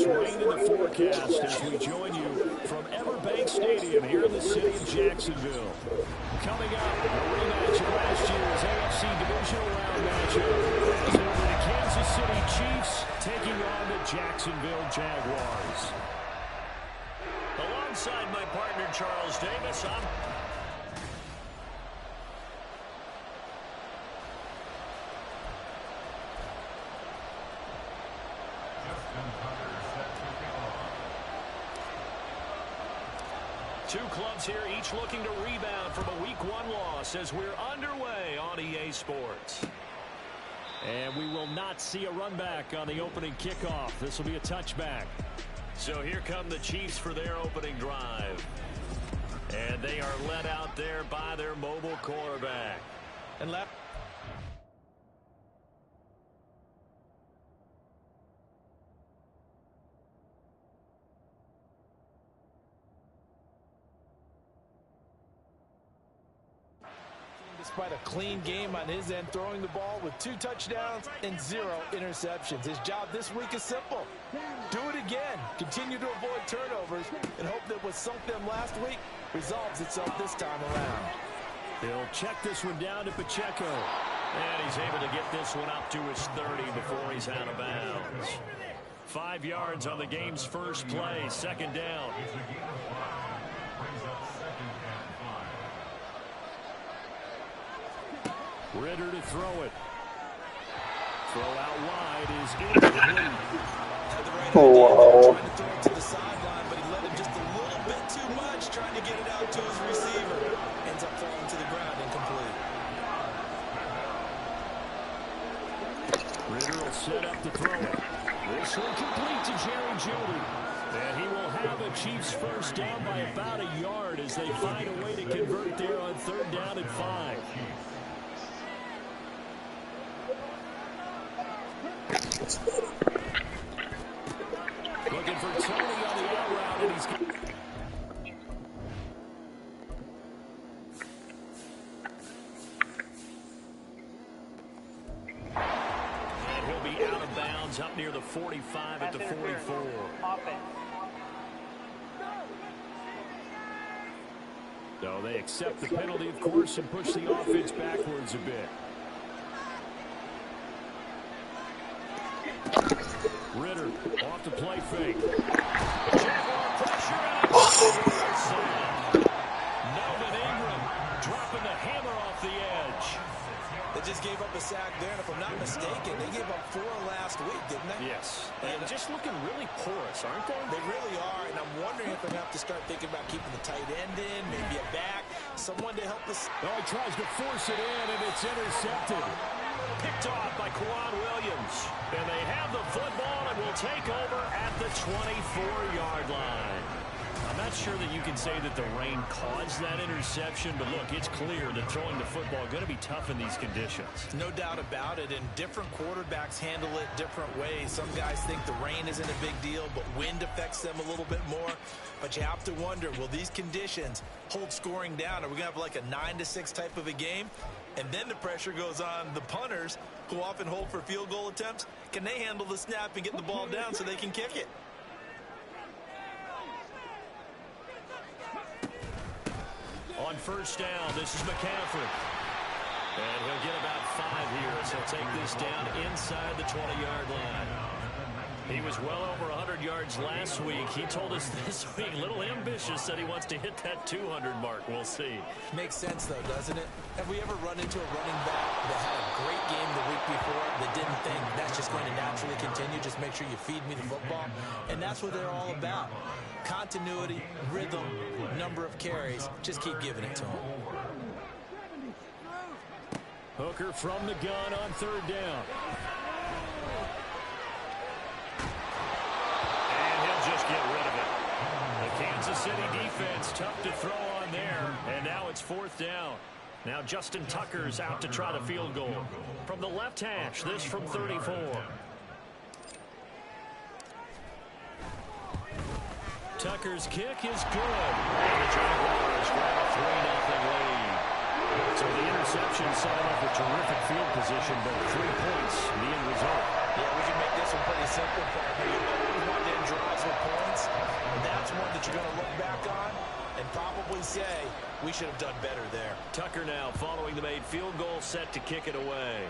It's rain in the forecast as we join you from Everbank Stadium here in the city of Jacksonville. Coming up, a rematch of last year's AFC Divisional Round matchup. It's over the Kansas City Chiefs taking on the Jacksonville Jaguars. Alongside my partner, Charles Davis, I'm... Two clubs here, each looking to rebound from a Week 1 loss as we're underway on EA Sports. And we will not see a run back on the opening kickoff. This will be a touchback. So here come the Chiefs for their opening drive. And they are led out there by their mobile quarterback. And left. Despite a clean game on his end, throwing the ball with 2 touchdowns and 0 interceptions. His job this week is simple. Do it again. Continue to avoid turnovers and hope that what sunk them last week resolves itself this time around. He'll check this one down to Pacheco. And he's able to get this one up to his 30 before he's out of bounds. 5 yards on the game's first play, 2nd down. Ritter to throw it. Throw out wide is incomplete. Wow. Trying to throw it to the sideline, but he let him just a little bit too much, trying to get it out to his receiver. Ends up falling to the ground, incomplete. Ritter will set up to throw it. This one complete to Jerry Jeudy. And he will have a Chiefs first down by about a yard as they find a way to convert there on 3rd down and 5. Looking for Tony on the out route, and he's... And he'll be out of bounds up near the 45 at the 44. So they accept the penalty, of course, and push the offense backwards a bit. Ritter off the play fake. Jaguar pressure out. Melvin Ingram dropping the hammer off the edge. They just gave up a sack there, and if I'm not mistaken, they gave up 4 last week, didn't they? Yes. And just looking really porous, aren't they? They really are, and I'm wondering if they're going to have to start thinking about keeping the tight end in, maybe a back, someone to help us. Oh, he tries to force it in, and it's intercepted. Picked off by Kwan Williams. And they have the football and will take over at the 24-yard line. I'm not sure that you can say that the rain caused that interception, but look, it's clear that throwing the football is going to be tough in these conditions. No doubt about it, and different quarterbacks handle it different ways. Some guys think the rain isn't a big deal, but wind affects them a little bit more. But you have to wonder, will these conditions hold scoring down? Are we going to have like a 9-6 type of a game? And then the pressure goes on the punters, who often hold for field goal attempts. Can they handle the snap and get the ball down so they can kick it? On 1st down, this is McCaffrey. And he'll get about 5 here as he'll take this down inside the 20-yard line. He was well over 100 yards last week. He told us this week, a little ambitious, said he wants to hit that 200 mark. We'll see. Makes sense, though, doesn't it? Have we ever run into a running back that had a great game the week before that didn't think that's just going to naturally continue? Just make sure you feed me the football. And that's what they're all about. Continuity, rhythm, number of carries. Just keep giving it to them. Hooker from the gun on 3rd down. Just get rid of it. The Kansas City defense tough to throw on there. And now it's 4th down. Now Justin Tucker's out to try the field goal. From the left hash, this from 34. Tucker's kick is good. And the Jaguars grab a 3-0 lead. So the interception set up a terrific field position, but 3 points, the end result. Yeah, we can make this one pretty simple, partner. You always want to enjoy say we should have done better there. Tucker now following the made field goal, set to kick it away.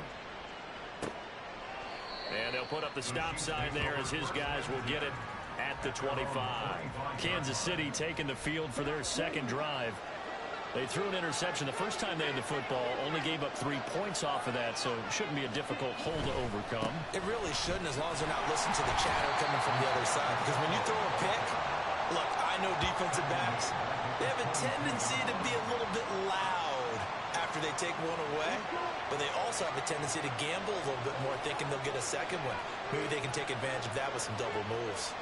And they'll put up the stop sign there as his guys will get it at the 25. Kansas City taking the field for their second drive. They threw an interception the first time they had the football, only gave up 3 points off of that, so it shouldn't be a difficult hole to overcome. It really shouldn't, as long as they're not listening to the chatter coming from the other side. Because when you throw a pick, look, I know defensive backs, they have a tendency to be a little bit loud after they take one away, but they also have a tendency to gamble a little bit more, thinking they'll get a second one. Maybe they can take advantage of that with some double moves.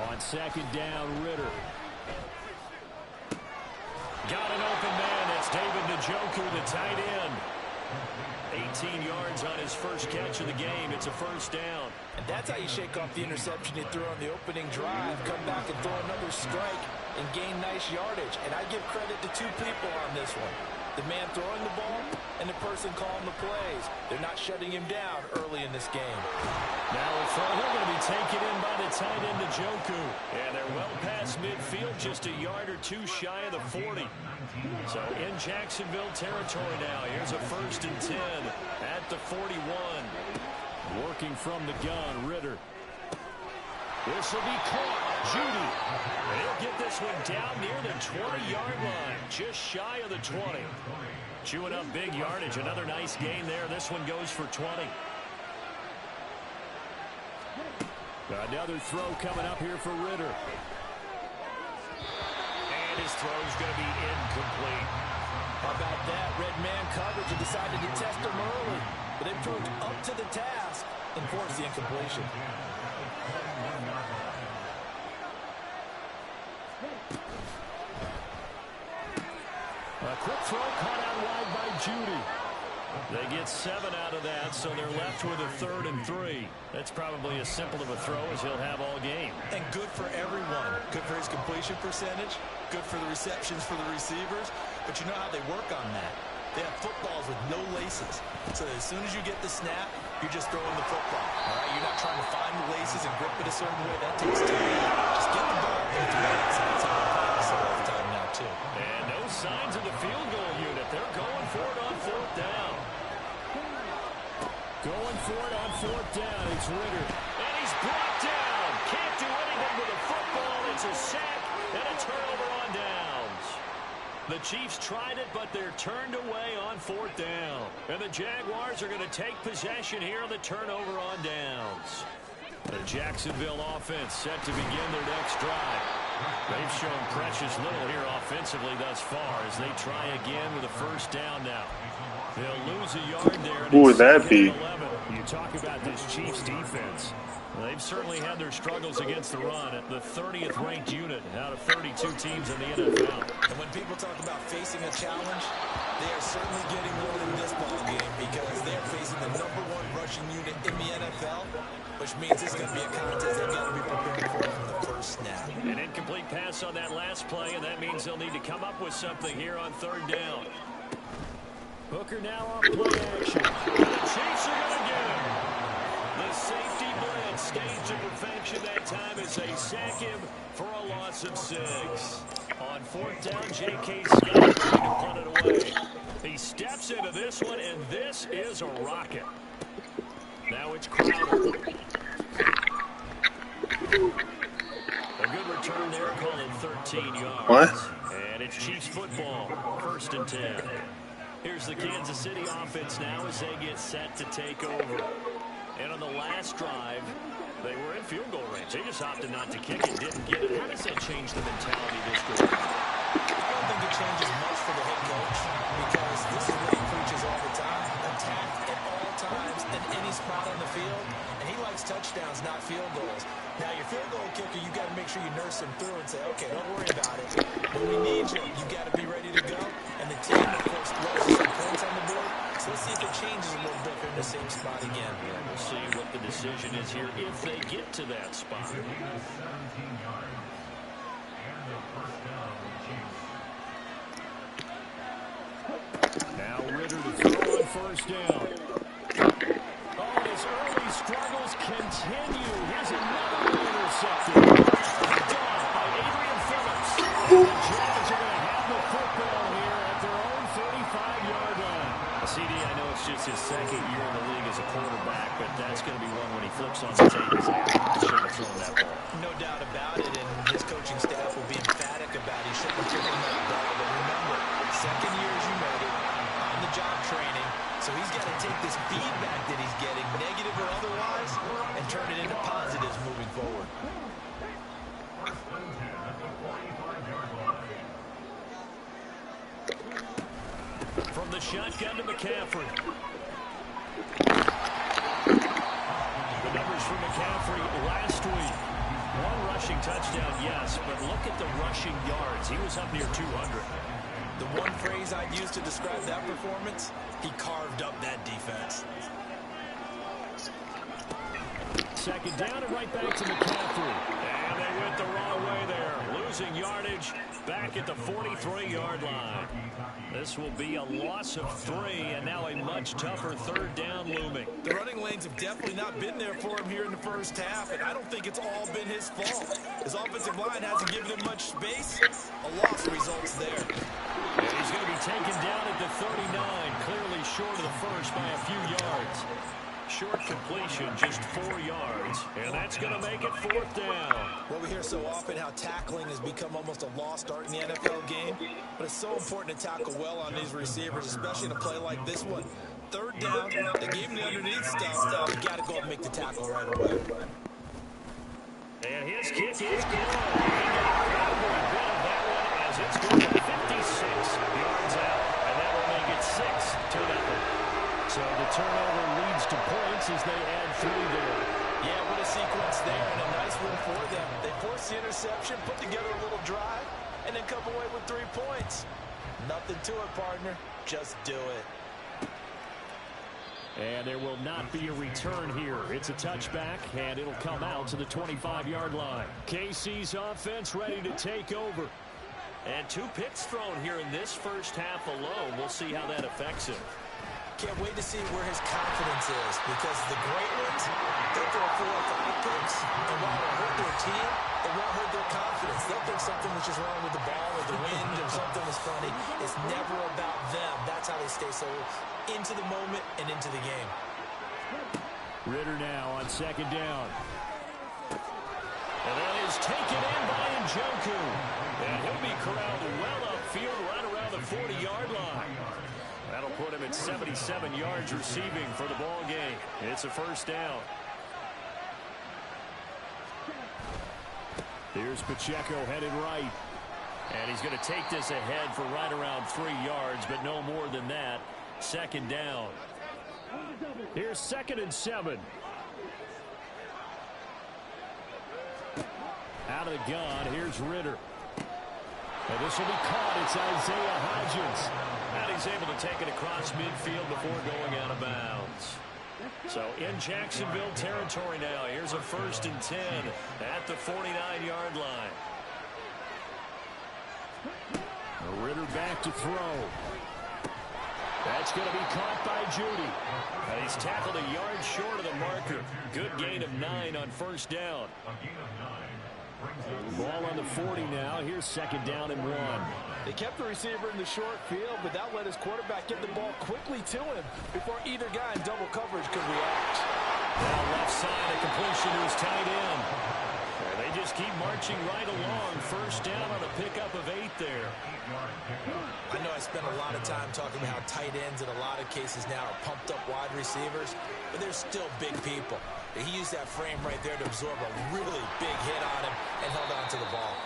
On second down, Ritter. Got an open man. That's David Njoku, the tight end. 18 yards on his first catch of the game. It's a first down. And that's how you shake off the interception you threw on the opening drive. Come back and throw another strike and gain nice yardage. And I give credit to two people on this one. The man throwing the ball and the person calling the plays. They're not shutting him down early in this game. Now a throw here going to be taken in by the tight end Njoku. And they're well past midfield, just a yard or two shy of the 40. So in Jacksonville territory now. Here's a 1st and 10 at the 41. Working from the gun, Ritter. This will be caught. Judy. He'll get this one down near the 20-yard line. Just shy of the 20. Chewing up big yardage. Another nice gain there. This one goes for 20. Another throw coming up here for Ritter. And his throw's going to be incomplete. How about that? Red man coverage and decided to test him early. But they proved up to the task and forced the incompletion. A quick throw caught out wide by Judy. They get 7 out of that, so they're left with a 3rd and 3. That's probably as simple of a throw as he'll have all game. And good for everyone. Good for his completion percentage. Good for the receptions for the receivers. But you know how they work on that. They have footballs with no laces. So as soon as you get the snap, you're just throwing the football. All right? You're not trying to find the laces and grip it a certain way. That takes time. Just get the ball and throw it. So that's how they practice it all the time now, too. And no signs of the field goal unit. They're going for it on 4th down. Going for it on 4th down. It's Ritter. And he's brought down. Can't do anything with the football. It's a sack and a turnover on downs. The Chiefs tried it, but they're turned away on 4th down. And the Jaguars are going to take possession here on the turnover on downs. The Jacksonville offense set to begin their next drive. They've shown precious little here offensively thus far as they try again with a 1st down now. They'll lose a yard there. Who would that be? You talk about this Chiefs defense. They've certainly had their struggles against the run at the 30th ranked unit out of 32 teams in the NFL. And when people talk about facing a challenge, they are certainly getting one in this ball game because they're facing the #1 rushing unit in the NFL, which means it's going to be a contest they've got to be prepared for from the first snap. An incomplete pass on that last play, and that means they'll need to come up with something here on 3rd down. Hooker now off play action. And the Chiefs are going to get him. The safety blitz staged to perfection that time as they sack him for a loss of 6. On 4th down, J.K. Scott ready to punt it away. He steps into this one, and this is a rocket. Now it's Crowder. A good return there, calling 13 yards. What? And it's Chiefs football, 1st and 10. Here's the Kansas City offense now as they get set to take over. And on the last drive, they were in field goal range. They just opted not to kick it, didn't get it. How does that change the mentality this group? I don't think it changes much for the head coach because this is what he preaches all the time. Attack at all times in any spot on the field. And he likes touchdowns, not field goals. Now, your field goal kicker, you got to make sure you nurse him through and say, okay, don't worry about it. When we need you, you got to be ready to go. And the team, of course, loves some points on the board. So let's see if it changes a little bit in the same spot again. Yeah, we'll see what the decision is here if they get to that spot. Now Ritter to throw on 1st down. Oh, his early struggles continue. Here's another intercepted. Done by Adrian Phillips. And the Jags are going to It's his second year in the league as a quarterback, but that's going to be one when he flips on the tape. He shouldn't have thrown that ball. No doubt about it, and his coaching staff will be emphatic about he shouldn't have thrown that ball. But remember, second year, as you noted, on the job training, so he's got to take this feedback that he's getting, negative or otherwise, and turn it into positives moving forward. From the shotgun to McCaffrey. The numbers for McCaffrey last week. One rushing touchdown, yes, but look at the rushing yards. He was up near 200. The one phrase I'd use to describe that performance, he carved up that defense. Second down and right back to McCaffrey. And they went the wrong way there. Losing yardage back at the 43-yard line. This will be a loss of 3, and now a much tougher third down looming. The running lanes have definitely not been there for him here in the first half, and I don't think it's all been his fault. His offensive line hasn't given him much space. A loss results there. And he's going to be taken down at the 39, clearly short of the first by a few yards. Short completion, just 4 yards, and that's going to make it 4th down. Well, we hear so often how tackling has become almost a lost art in the NFL game, but it's so important to tackle well on these receivers, especially in a play like this one. Third down, they gave him the underneath stuff. You got to go and make the tackle right away. And his kick is good. He got a bit of that one as it's going 56 yards out, and that will make it 6-0. So the turnover leads to points as they add 3 there. Yeah, what a sequence there, and a nice win for them. They forced the interception, put together a little drive, and then come away with 3 points. Nothing to it, partner. Just do it. And there will not be a return here. It's a touchback, and it'll come out to the 25-yard line. KC's offense ready to take over. And 2 picks thrown here in this first half alone. We'll see how that affects him. Can't wait to see where his confidence is, because the great ones, they'll throw 4 or 5 picks, and while it'll hurt their team, it won't hurt their confidence. They'll think something was just wrong with the ball or the wind or something was funny. It's never about them. That's how they stay so into the moment and into the game. Ritter now on second down. And that is taken in by Njoku. And he'll be corralled well upfield right around the 40-yard line. That'll put him at 77 yards receiving for the ball game. It's a first down. Here's Pacheco headed right. And he's going to take this ahead for right around 3 yards, but no more than that. Second down. Here's 2nd and 7. Out of the gun, here's Ritter. And this will be caught. It's Isaiah Hodgins. And he's able to take it across midfield before going out of bounds. So in Jacksonville territory now. Here's a 1st and 10 at the 49-yard line. Ritter back to throw. That's going to be caught by Judy. And he's tackled a yard short of the marker. Good gain of 9 on first down. Ball on the 40 now. Here's 2nd down and 1. They kept the receiver in the short field, but that let his quarterback get the ball quickly to him before either guy in double coverage could react. Now left side, a completion to his tight end. And they just keep marching right along. First down on a pickup of 8 there. I know I spent a lot of time talking about how tight ends in a lot of cases now are pumped up wide receivers, but they're still big people. He used that frame right there to absorb a really big hit on him and held on to the ball.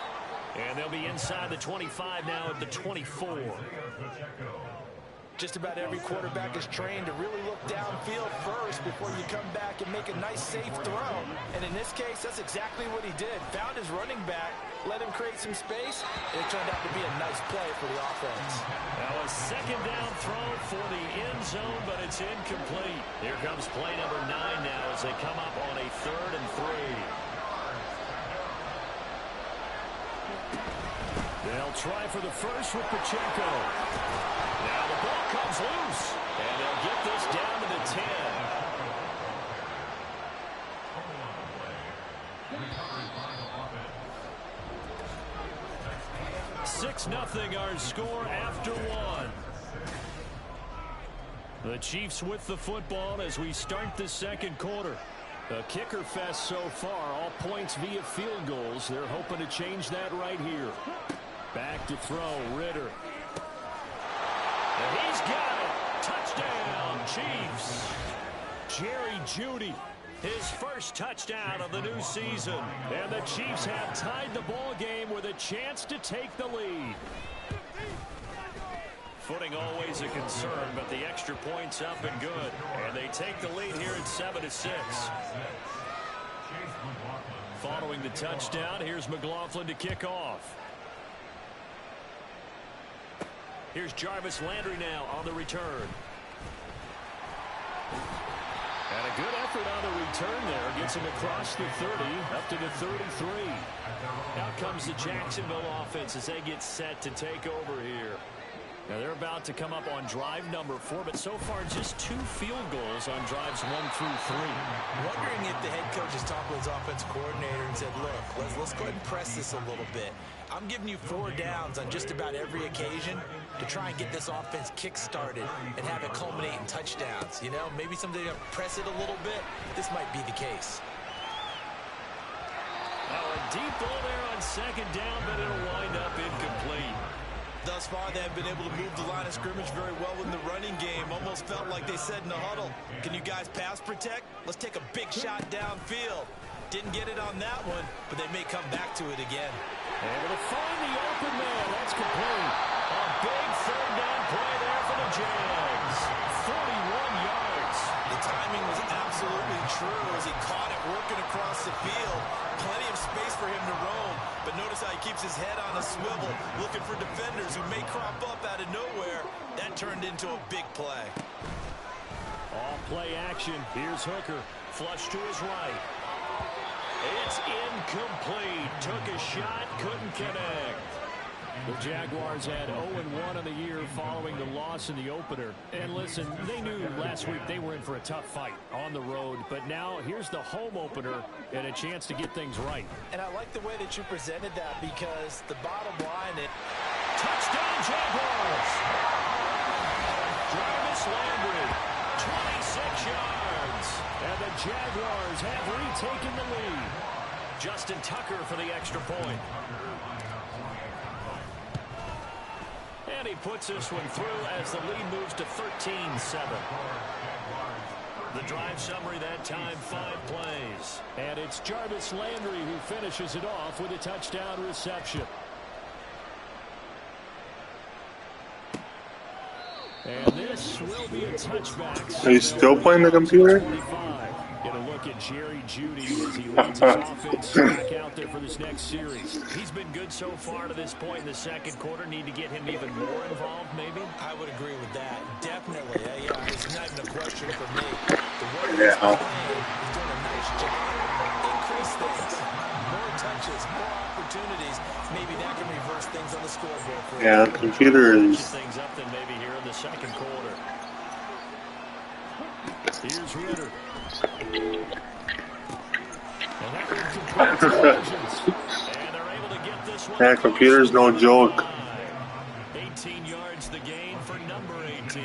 And they'll be inside the 25 now at the 24. Just about every quarterback is trained to really look downfield first before you come back and make a nice, safe throw. And in this case, that's exactly what he did. Found his running back, let him create some space, and it turned out to be a nice play for the offense. Now a 2nd down throw for the end zone, but it's incomplete. Here comes play number 9 now as they come up on a 3rd and 3. They'll try for the first with Pacheco. Now the ball comes loose, and they'll get this down to the 10. 6-0 our score after 1. The Chiefs with the football as we start the second quarter. A kicker fest so far, all points via field goals. They're hoping to change that right here. Back to throw, Ritter. And he's got it. Touchdown, Chiefs. Jerry Jeudy, his first touchdown of the new season. And the Chiefs have tied the ball game with a chance to take the lead. Footing always a concern, but the extra point's up and good. And they take the lead here at 7-6. Following the touchdown, here's McLaughlin to kick off. Here's Jarvis Landry now on the return. And a good effort on the return there. Gets him across the 30, up to the 33. Out comes the Jacksonville offense as they get set to take over here. Now they're about to come up on drive number 4, but so far just 2 field goals on drives 1 through 3. Wondering if the head coach has talked with his offensive coordinator and said, look, let's go ahead and press this a little bit. I'm giving you 4 downs on just about every occasion to try and get this offense kick-started and have it culminate in touchdowns. You know, maybe someday to press it a little bit. This might be the case. Oh, a deep ball there on second down, but it'll wind up incomplete. Thus far, they have been able to move the line of scrimmage very well in the running game. Almost felt like they said in the huddle, can you guys pass protect? Let's take a big shot downfield. Didn't get it on that one, but they may come back to it again. Able to find the open man. That's complete. A big third down play there for the Jags. 41 yards. The timing was absolutely true as he caught it working across the field. Plenty of space for him to roam, but notice how he keeps his head on a swivel, looking for defenders who may crop up out of nowhere. That turned into a big play. All play action. Here's Hooker. Flush to his right. It's incomplete. Took a shot, couldn't connect. The Jaguars had 0-1 on the year following the loss in the opener. And listen, they knew last week they were in for a tough fight on the road. But now here's the home opener and a chance to get things right. And I like the way that you presented that because the bottom line is... Touchdown, Jaguars! Jarvis Landry, 26 yards. And the Jaguars have retaken the lead. Justin Tucker for the extra point. And he puts this one through as the lead moves to 13-7. The drive summary that time, 5 plays. And it's Jarvis Landry who finishes it off with a touchdown reception. And this will be a touchback. Are you still playing the computer? 25. Get a look at Jerry Jeudy as he leads his offense back out there for this next series. He's been good so far to this point in the second quarter. Need to get him even more involved, maybe? I would agree with that. Definitely. Yeah, it's not even a question for me. The way he's Yeah. playing, he's doing a nice job. Increase things. More touches, more opportunities. Maybe that can reverse things on the scoreboard for Yeah, him. the computer is... Things up then maybe here in the second quarter. Here's Ritter. And that one completes conversions. And they're able to get this one. Yeah, computer's no joke. 18 yards the gain for number 18.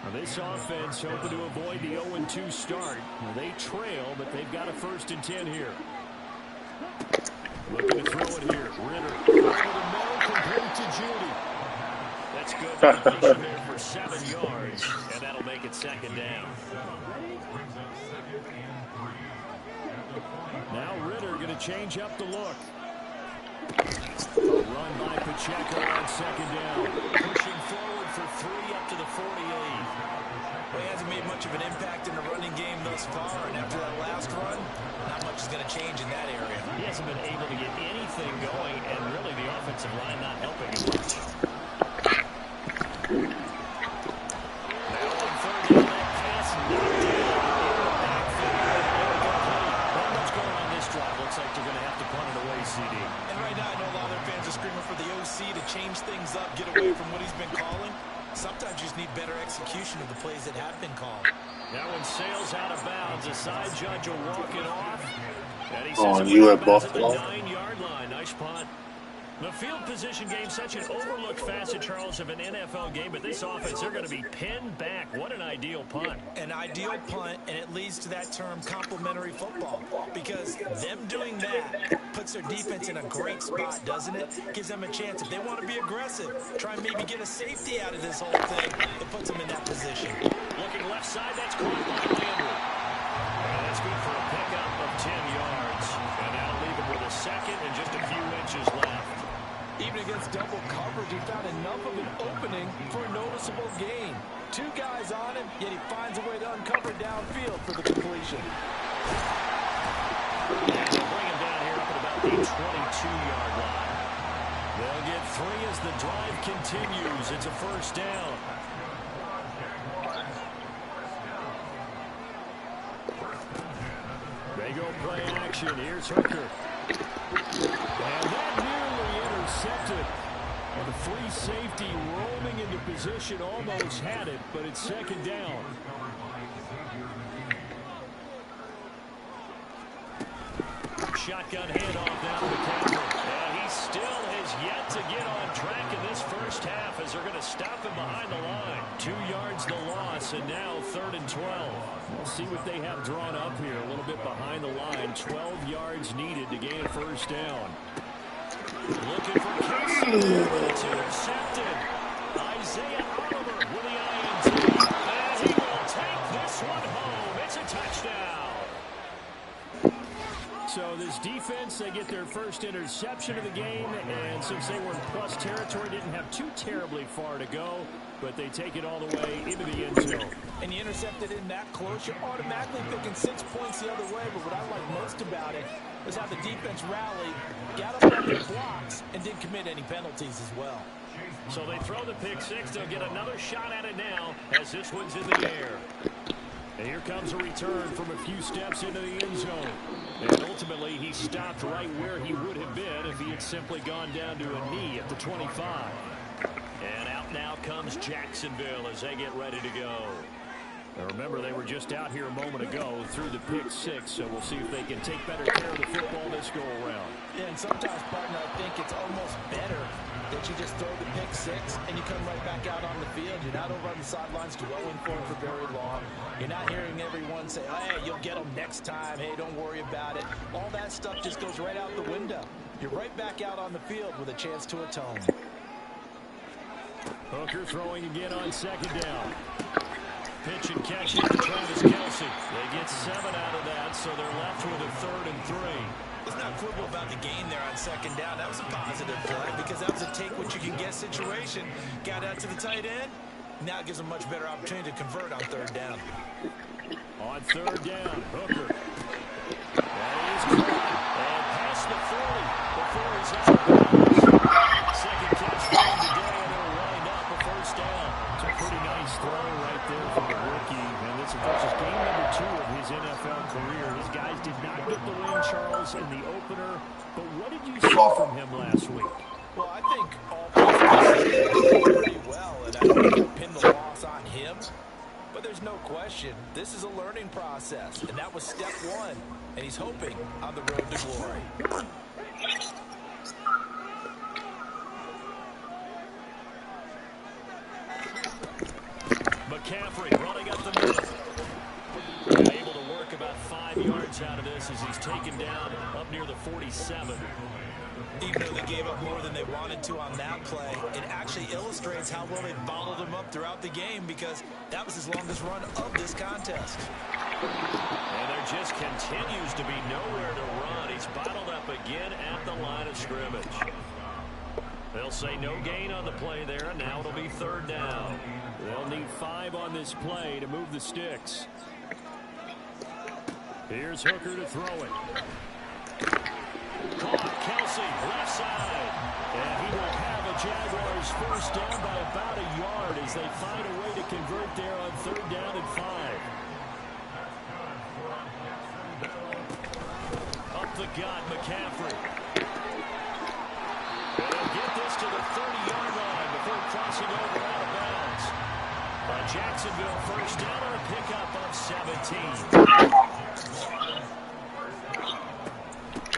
Now this offense hoping to avoid the 0-2 start. Well, they trail, but they've got a 1st and 10 here. Looking to throw it here. Ritter. Over the middle, complete to Jeudy. That's good completion there for 7 yards. And that'll make it 2nd down. Now Ritter going to change up the look. Run by Pacheco on 2nd down. Pushing forward for 3 up to the 48. Well, he hasn't made much of an impact in the running game thus far, and after that last run, not much is going to change in that area. He hasn't been able to get anything going, and really the offensive line not helping him much. Now on 3rd down, that pass knocked down in the backfield. Not much going on this drive. Looks like they're going to have to punt it away, CD. And right now, I know a lot of their fans are screaming for the OC to change things up, get away from what he's been calling. Sometimes you just need better execution of the plays that have been called. That one sails out of bounds. A side judge will walk it off. And he Oh, says you it at bounces Buffalo? the 9-yard line. Nice punt. The field position game, such an overlooked facet, Charles, of an NFL game, but this offense, they're going to be pinned back. What an ideal punt. An ideal punt, and it leads to that term complementary football, because them doing that puts their defense in a great spot, doesn't it? Gives them a chance. If they want to be aggressive, try and maybe get a safety out of this whole thing, it puts them in that position. Looking left side, that's caught by Landry. And that's good for a pickup of 10 yards. And that'll leave him with a second and just a few inches left. Even against double coverage, he found enough of an opening for a noticeable gain. Two guys on him, yet he finds a way to uncover downfield for the completion. And they'll bring him down here up at about the 22-yard line. They'll get 3 as the drive continues. It's a first down. They go play action. Here's Hooker. And that nearly intercepted. And the free safety roaming into position almost had it, but it's second down. Shotgun handoff down to McCaffrey. And he still has yet to get on track in this first half as they're going to stop him behind the line. 2 yards the loss, and now 3rd and 12. We'll see what they have drawn up here. A little bit behind the line. 12 yards needed to gain a first down. Looking for Casey. It's intercepted. Isaiah Oliver with the INT. And he will take this one home. It's a touchdown. So this defense, they get their first interception of the game, and since they were in plus territory, didn't have too terribly far to go, but they take it all the way into the end zone. And you intercepted in that close, you're automatically picking 6 points the other way, but what I like most about it is how the defense rallied, got up on their blocks, and didn't commit any penalties as well. So they throw the pick 6. They'll get another shot at it now as this one's in the air. And here comes a return from a few steps into the end zone. And ultimately, he stopped right where he would have been if he had simply gone down to a knee at the 25. And out now comes Jacksonville as they get ready to go. Now remember, they were just out here a moment ago through the pick 6, so we'll see if they can take better care of the football this go-around. Yeah, and sometimes, partner, I think it's almost better that you just throw the pick 6 and you come right back out on the field. You're not over on the sidelines dwelling for it for very long. You're not hearing everyone say, hey, you'll get them next time. Hey, don't worry about it. All that stuff just goes right out the window. You're right back out on the field with a chance to atone. Hooker throwing again on second down. Pitch and catch it to Travis Kelce. They get 7 out of that, so they're left with a 3rd and 3. Let's not quibble about the gain there on second down. That was a positive play because that was a take-what-you-can-get situation. Got out to the tight end. Now it gives them a much better opportunity to convert on 3rd down. On 3rd down, Hooker. That is caught. And past the 40 before he's out of bounds. Second catch for him today, and it'll wind up a first down. It's a pretty nice throw right there from the rookie. And this, of course, is game number 2 of his NFL career. His guys did not get the win, Charles, in the opener. But what did you see from him last week? Well, I think all played pretty well, and I don't pin the loss on him. But there's no question, this is a learning process, and that was step 1, and he's hoping on the road to glory. McCaffrey running up the middle. Able to work about 5 yards out of this as he's taken down up near the 47. Even though they gave up more than they wanted to on that play, it actually illustrates how well they bottled him up throughout the game because that was his longest run of this contest. And there just continues to be nowhere to run. He's bottled up again at the line of scrimmage. They'll say no gain on the play there, and now it'll be 3rd down. They'll need 5 on this play to move the sticks. Here's Hooker to throw it. Caught, Kelce, left side. And he will have a Jaguars first down by about a yard as they find a way to convert there on 3rd down and 5. Up the gut, McCaffrey. They'll get this to the 30-yard line before crossing over out of bounds. Jacksonville first down on a pickup of 17.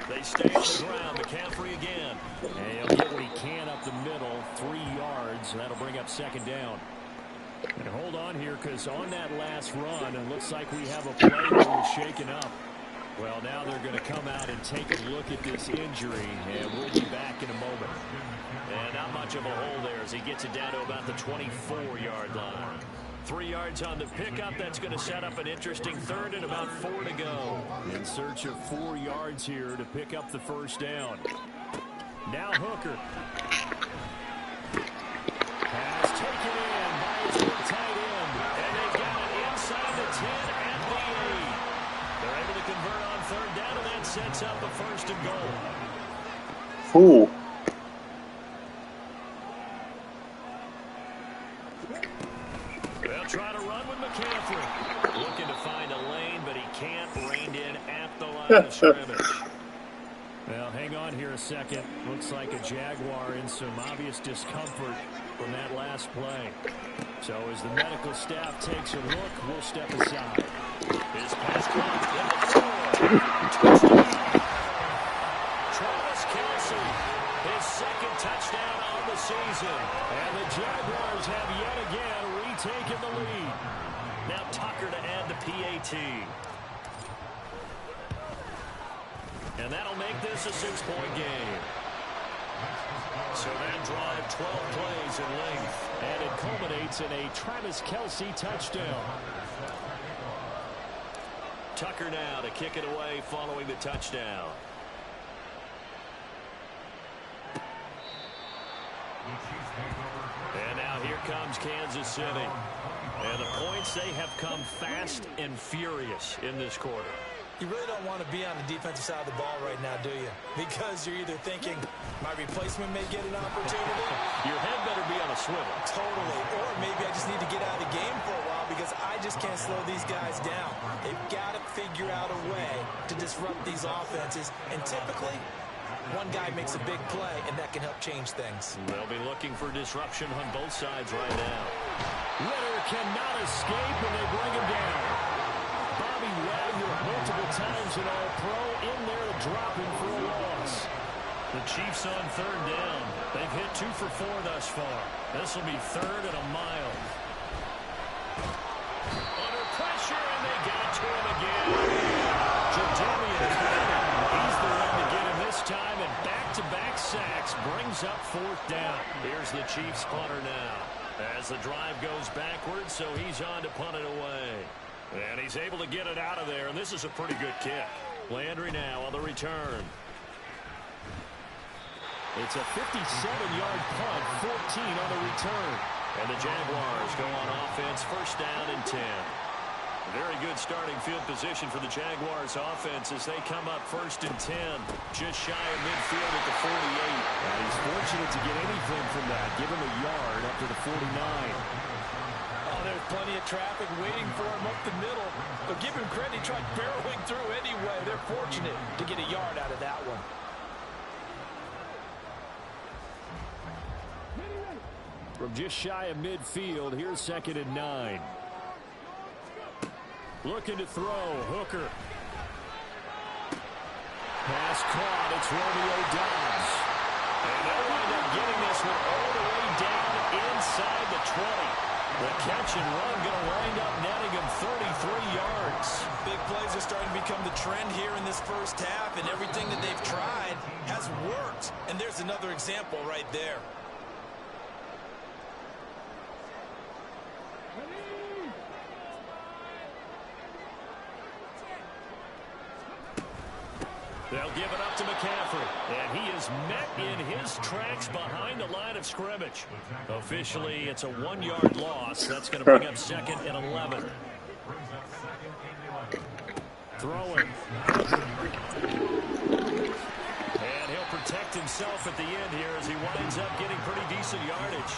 They stay on the ground. McCaffrey again. And he'll get what he can up the middle. 3 yards. That'll bring up second down. And hold on here, because on that last run, it looks like we have a play that was shaken up. Well, now they're going to come out and take a look at this injury, and we'll be back in a moment. And not much of a hole there as he gets it down to about the 24-yard line. 3 yards on the pickup. That's going to set up an interesting third and about 4 to go. In search of 4 yards here to pick up the first down. Now Hooker. Pass taken in by his tight end. And they've got it inside the 10 and the 8. They're able to convert on third down, and that sets up a first and goal. Ooh. They'll try to run with McCaffrey. Looking to find a lane, but he can't. Reined in at the line of scrimmage. Well, hang on here a second. Looks like a Jaguar in some obvious discomfort from that last play. So as the medical staff takes a look, we'll step aside. His pass clock in the floor. Touchdown. Travis Kelce, his second touchdown on the season. And the Jaguars have yet again retaken the lead. Now Tucker to add the PAT. And that'll make this a 6-point game. So that drive, 12 plays in length. And it culminates in a Travis Kelce touchdown. Tucker now to kick it away following the touchdown. And now here comes Kansas City. And the points, they have come fast and furious in this quarter. You really don't want to be on the defensive side of the ball right now, do you? Because you're either thinking, my replacement may get an opportunity. Your head better be on a swivel. Totally. Or maybe I just need to get out of the game for a while because I just can't slow these guys down. They've got to figure out a way to disrupt these offenses. And typically, one guy makes a big play, and that can help change things. They'll be looking for disruption on both sides right now. Ritter cannot escape, and they bring him down. Bobby Wagner multiple times an All-Pro in there to drop him for a loss. The Chiefs on third down. They've hit 2 for 4 thus far. This will be third and a mile. Under pressure, and they got to him again. Jadeveon Clowney, he's the one to get him this time, and back-to-back sacks brings up fourth down. Here's the Chiefs punter now. As the drive goes backwards, so he's on to punt it away. And he's able to get it out of there, and this is a pretty good kick. Landry now on the return. It's a 57-yard punt, 14 on the return. And the Jaguars go on offense, first down and 10. Very good starting field position for the Jaguars offense as they come up first and 10, just shy of midfield at the 48. And he's fortunate to get anything from that. Give him a yard up to the 49. Oh, there's plenty of traffic waiting for him up the middle. But give him credit, he tried barreling through anyway. They're fortunate to get a yard out of that one. From just shy of midfield, here's second and 9. Looking to throw, Hooker. Pass caught, it's Romeo Doubs. And they'll wind up getting this one all the way down inside the 20. The catch and run going to wind up netting him 33 yards. Big plays are starting to become the trend here in this first half, and everything that they've tried has worked. And there's another example right there. They'll give it up to McCaffrey, and he is met in his tracks behind the line of scrimmage. Officially, it's a 1-yard loss. That's going to bring up second and 11. Throwing. And he'll protect himself at the end here as he winds up getting pretty decent yardage.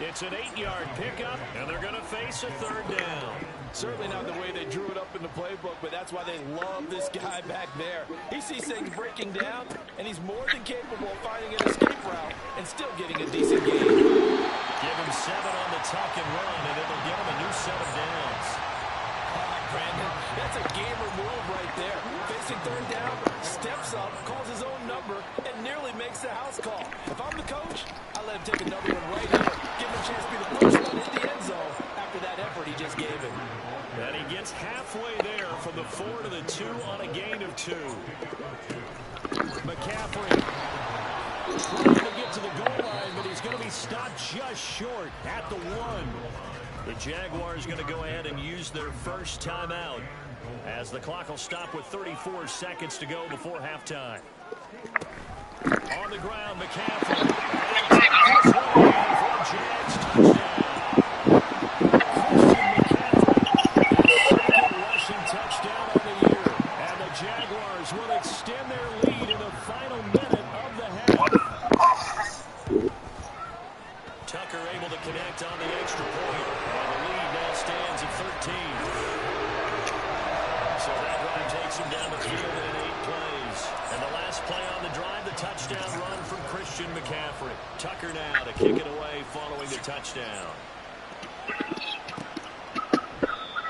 It's an 8-yard pickup, and they're going to face a third down. Certainly not the way they drew it up in the playbook, but that's why they love this guy back there. He sees things breaking down, and he's more than capable of finding an escape route and still getting a decent game. Give him 7 on the tuck and run, and it'll give him a new set of downs. Brandon, That's a gamer move right there. Facing third down, steps up, calls his own number, and nearly makes the house call. If I'm the coach, I let him take another one right here. Give him a chance to be the first one in the end zone after that effort he just gave him. And he gets halfway there from the 4 to the 2 on a gain of 2. McCaffrey trying to get to the goal line, but he's going to be stopped just short at the 1. The Jaguars going to go ahead and use their first timeout as the clock will stop with 34 seconds to go before halftime. On the ground, McCaffrey. For a Jags touchdown. Touchdown of the year, and the Jaguars will extend their lead in the final minute of the half. Tucker able to connect on the extra point, and the lead now stands at 13. So that drive takes him down the field in 8 plays. And the last play on the drive, the touchdown run from Christian McCaffrey. Tucker now to kick it away following the touchdown.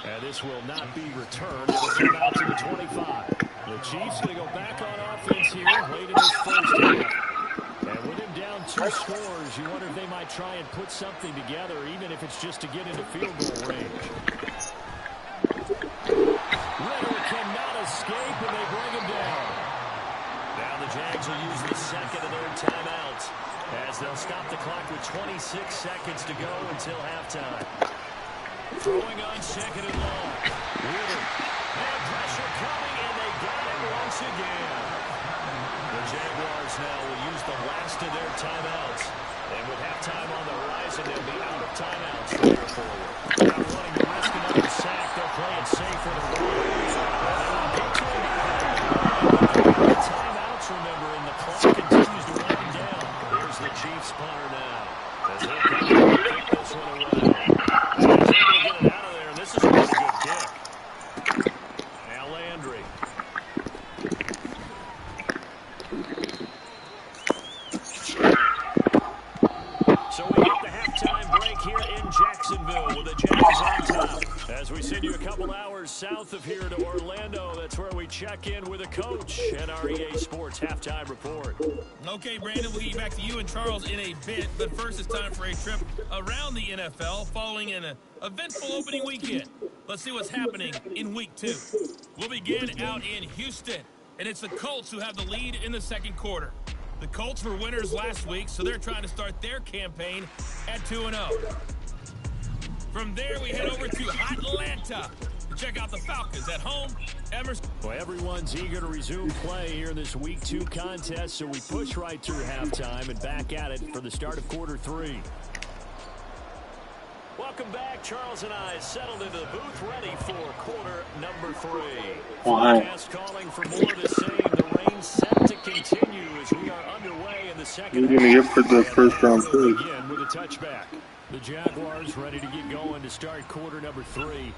And this will not be returned. It will come out to the 25. The Chiefs going to go back on offense here late in this first half. And with him down 2 scores, you wonder if they might try and put something together, even if it's just to get into field goal range. Ritter cannot escape, and they bring him down. Now the Jags will use the second and third timeouts as they'll stop the clock with 26 seconds to go until halftime. Throwing on second and long. Ritter. And pressure coming, and they got him once again. The Jaguars now will use the last of their timeouts. And with halftime on the horizon, they'll be out of timeouts from here forward. Not wanting to risk another sack, they'll play it safe for the run. Timeouts, remember, and the clock continues to wind down. Here's the Chiefs punter now. As they'll kick this one away. This is a really good kick. Now Landry. So we hit the halftime break here in Jacksonville with the Jags on top. As we send you a couple hours south of here to Orlando, that's where we check in with a coach and our EA Sports halftime report. Okay, Brandon, we'll get back to you and Charles in a bit, but first it's time for a trip around the NFL following an eventful opening weekend. Let's see what's happening in Week 2. We'll begin out in Houston, and it's the Colts who have the lead in the second quarter. The Colts were winners last week, so they're trying to start their campaign at 2-0. From there, we head over to Atlanta to check out the Falcons at home. Emerson. Well, everyone's eager to resume play here in this Week 2 contest, so we push right through halftime and back at it for the start of quarter 3. Welcome back. Charles and I settled into the booth ready for quarter number 3. Forecast calling for more of the same. The rain set to continue as we are underway in the second half. You're going to get for the first round pick. Begin with a touchback. The Jaguars ready to get going to start quarter number 3.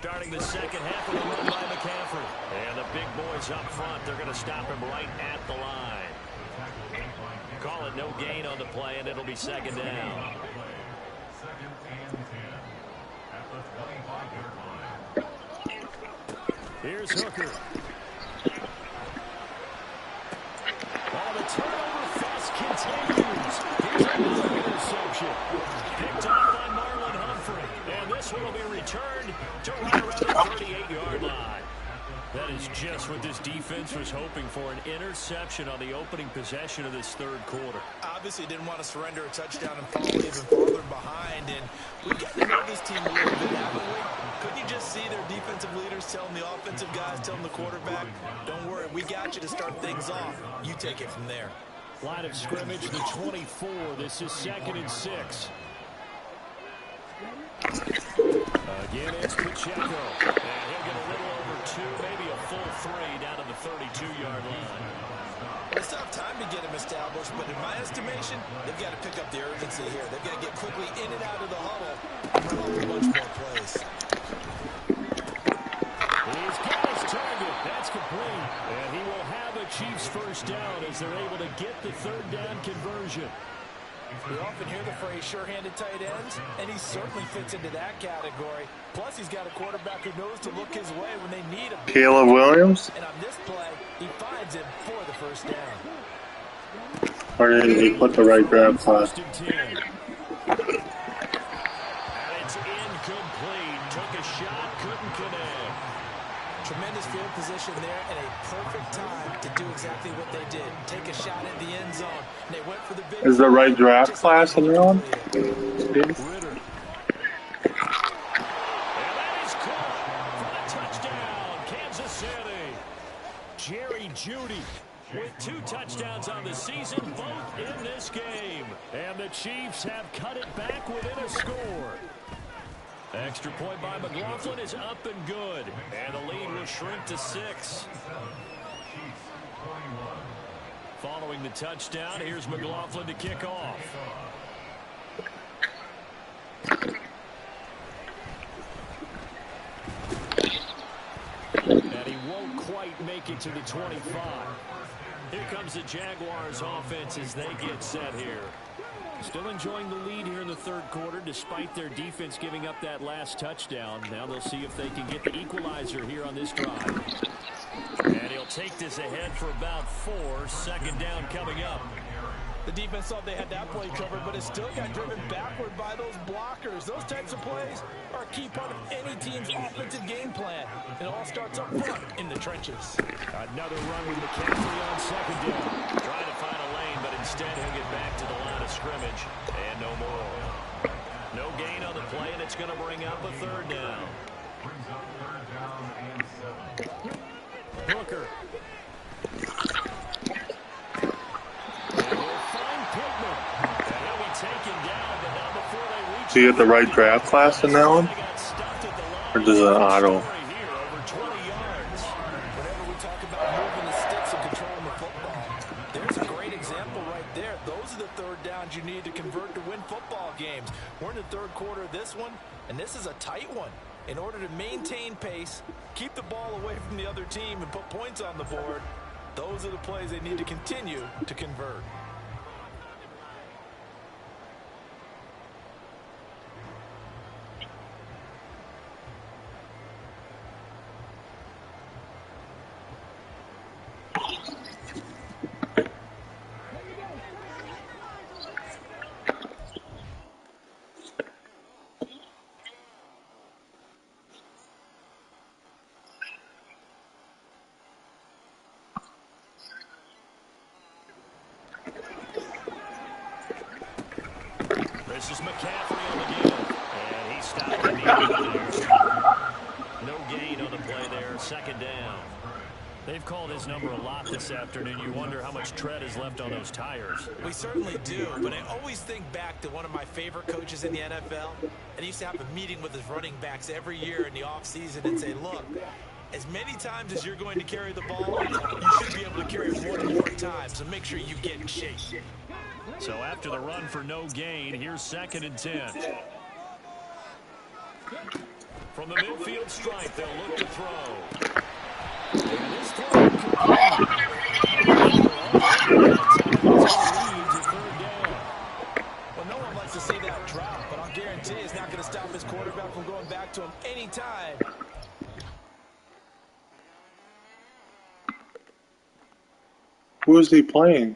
starting the second half of the run by McCaffrey. And the big boys up front, they're going to stop him right at the line. Call it no gain on the play, and it'll be second down. Here's Hooker. Oh, the turnover fuss continues. Here's another interception. Picked off by Marlon Humphrey. And this one will be returned to right around the 38-yard line. That is just what this defense was hoping for, an interception on the opening possession of this third quarter. Obviously didn't want to surrender a touchdown and fall even farther behind. And we've got to know this team a little bit, haven't we? Couldn't you just see their defensive leaders telling the offensive guys, telling the quarterback, don't worry, we got you to start things off. You take it from there. Line of scrimmage, the 24. This is 2nd and 6. Again, it's Pacheco. And he'll get a little over 2, maybe a full 3 down to the 32-yard line. It's tough time to get him established, but in my estimation, they've got to pick up the urgency here. They've got to get quickly in and out of the huddle and run off a bunch more plays. He's got his target. That's complete. And he will have a Chiefs first down as they're able to get the third down conversion. We often hear the phrase sure-handed tight ends, and he certainly fits into that category. Plus, he's got a quarterback who knows to look his way when they need a big Caleb Williams? And on this play, he finds him for the first down. Or did he put the right grab class? And it's incomplete. Took a shot, couldn't connect. Tremendous field position there and a perfect time to do exactly what they did. Take a shot at the end zone. And they went for the big. Is the right draft class in there one? Ritter. And that is caught for a touchdown, Kansas City. Jerry Jeudy with 2 touchdowns on the season, both in this game. And the Chiefs have cut it back within a score. Extra point by McLaughlin is up and good. And the lead will shrink to 6. Following the touchdown, here's McLaughlin to kick off. And he won't quite make it to the 25. Here comes the Jaguars offense as they get set here. Still enjoying the lead here in the third quarter despite their defense giving up that last touchdown. Now they'll see if they can get the equalizer here on this drive. And he'll take this ahead for about 4. Second down coming up. The defense thought they had that play covered, but it still got driven backward by those blockers. Those types of plays are a key part of any team's offensive game plan. It all starts up front in the trenches. Another run with McCaffrey on second down. Trying to find a lane, but instead he'll get back to the line of scrimmage. And no more. No gain on the play, and it's going to bring up a third down. Hooker. Do you get the right draft class in that one? Or does it auto? Whenever we talk about moving the sticks and controlling the football, there's a great example right there. Those are the third downs you need to convert to win football games. We're in the third quarter of this one, and this is a tight one. In order to maintain pace, keep the ball away from the other team, and put points on the board, those are the plays they need to continue to convert. This is McCaffrey on the deal, and he stopped immediately. No gain on the play there, second down. They've called his number a lot this afternoon. You wonder how much tread is left on those tires. We certainly do, but I always think back to one of my favorite coaches in the NFL. And he used to have a meeting with his running backs every year in the offseason and say, look, as many times as you're going to carry the ball, you should be able to carry it one more time, so make sure you get in shape. So after the run for no gain, here's 2nd and 10. From the midfield stripe, they'll look to throw. And this throw complete. They're all over that time. It's going to lead to third down. Well, no one likes to see that drop, but I'll guarantee it's not going to stop his quarterback from going back to him anytime. Who is he playing?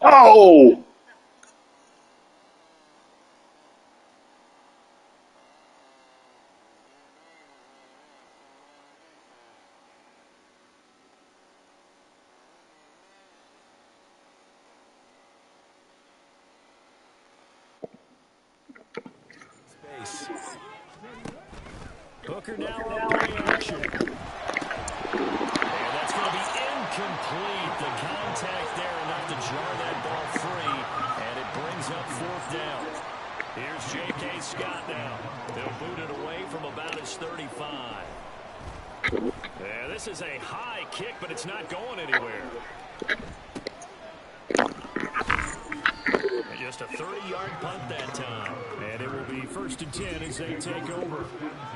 Oh! Space. Hooker now on play action. And that's going to be incomplete. The contact there enough to jar that ball free, and it brings up fourth down. Here's J.K. Scott now. They'll boot it away from about his 35. Yeah, this is a high kick, but it's not going anywhere. And just a 30-yard punt that time. And it will be 1st and 10 as they take over.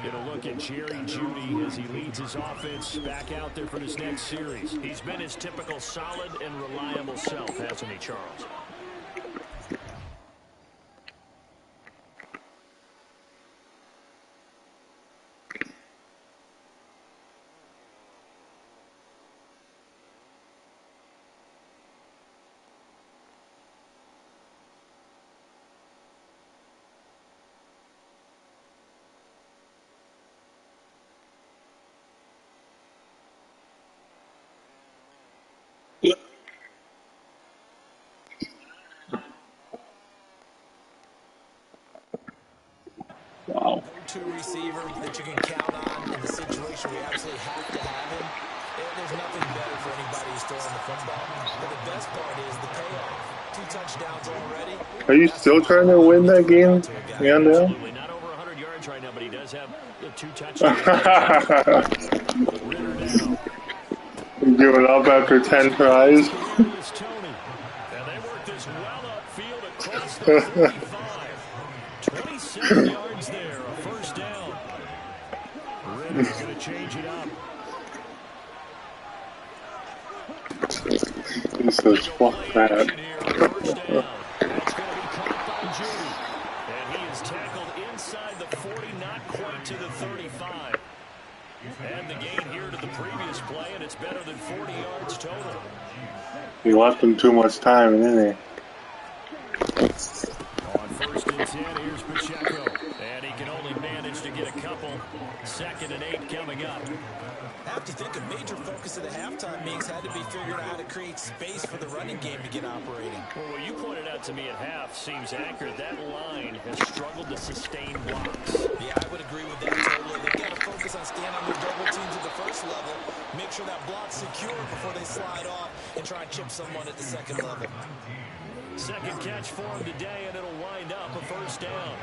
Get a look at Jerry Jeudy as he leads his offense back out there for this next series. He's been his typical solid and reliable self, hasn't he, Charles? Wow. Go-to receiver that you can count on in the situation where you absolutely have to have him. There's nothing better for anybody who's throwing the football. But the best part is the payoff. 2 touchdowns already. Are you still trying to win that game? Yeah, now? Absolutely. Not over 100 yards right now, but he does have 2 touchdowns. Ritter now. Giving up after 10 tries? Here's Tony. And they work this well upfield across the 35. 27 yards there, a first down. Ritter's going to change it up. He says, fuck that. First down. That's going to be caught by Jeudy. And he is tackled inside the 40, not quite to the 35. And the gain here to the previous play, and it's better than 40 yards total. He left him too much time, didn't he? On 1st and 10, here's Pacheco. And he can only manage to get a couple. 2nd and 8 coming up. I have to think a major focus of the halftime meetings had to be figuring out how to create space for the running game to get operating. Well, what you pointed out to me at half seems accurate. That line has struggled to sustain blocks. Yeah, I would agree with that totally. They've got to focus on staying on their double teams at the first level, make sure that block's secure before they slide off, and try and chip someone at the second level. Second catch for him today, and it'll wind up a first down.